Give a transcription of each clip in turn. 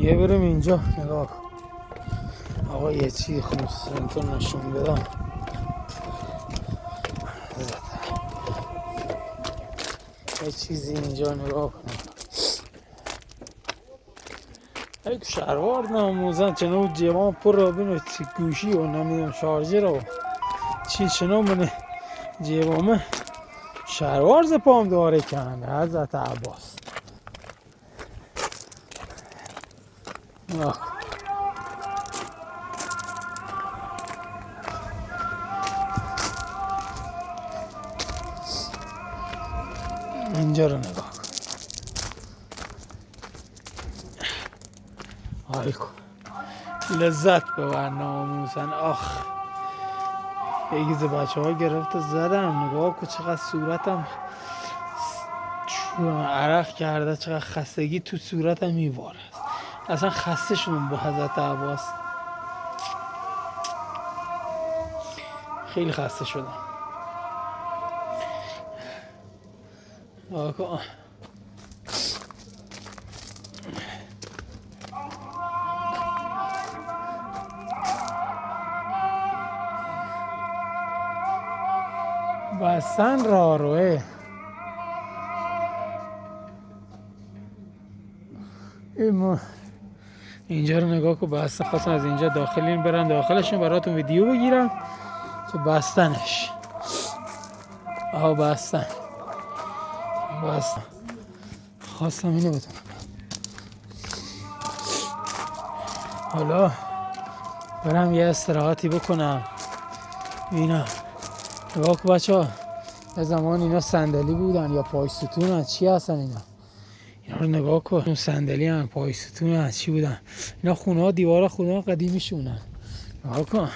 یه بریم اینجا نگاه کن آقا، یه چی خودتون نشون بدم. یه چیزی اینجا نگاه کنم. یک شهروار ناموزن چنو جوان پر رو بینو چی گوشی و نمیدونم شارژر رو چی چنو منه جوامه شهروار زپام داره کنه حضرت عباس. اینجا رو نگاه کن. آی کن لذت ببر ناموزن. آخ یکیز بچه ها گرفت زدم. نگاه کن چقدر صورتم عرق کرده، چقدر خستگی تو صورتم میباره. اصلا خسته شدم با حضرت عباس، خیلی خسته شدم. آقا بستن راه روه اینجا رو نگاه کن. بستن خواستم از اینجا داخلین برم داخلشون براتون ویدیو بگیرم تو بستنش. آها بستن خواستم اینو بدونم. حالا برم یه استراحتی بکنم. اینا نگاه کن بچه ها، یه زمان اینا صندلی بودن یا پای ستون چی هستن اینا رو نگاه کن. اون صندلی هم پای ستون چی بودن اینا؟ خونه ها دیوارا خونه ها قدیمی شونن. نگاه کن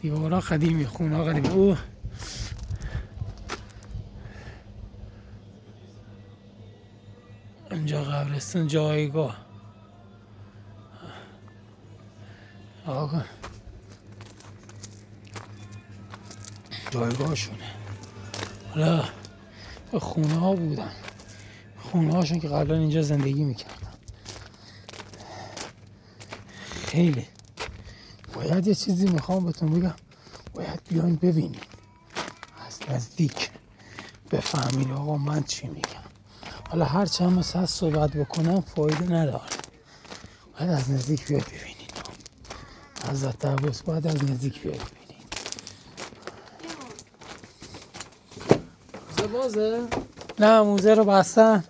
دیوارا قدیمی خونه ها قدیمی. اوه اینجا قبرستان جایگاه. آقا جایگاهشونه. حالا خونه ها بودن، خونه هاشون که قبلا اینجا زندگی میکردن. خیلی باید یه چیزی میخوام بهتون بگم، باید بیاین ببینین از نزدیک بفهمین آقا من چی میگم. حالا هر چند ساعت صحبت بکنم فایده نداره، باید از نزدیک بیاید ببینین. حضرت عباس باید از نزدیک بیاید ببینین. موزه بازه؟ نه موزه رو بستن.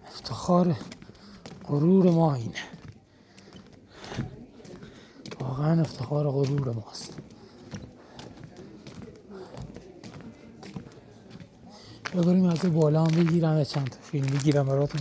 افتخار غرور ما اینه، واقعا افتخار غرور ماست. بگریم از بالا هم بگیرم، چند تا فیلم بگیرم براتون.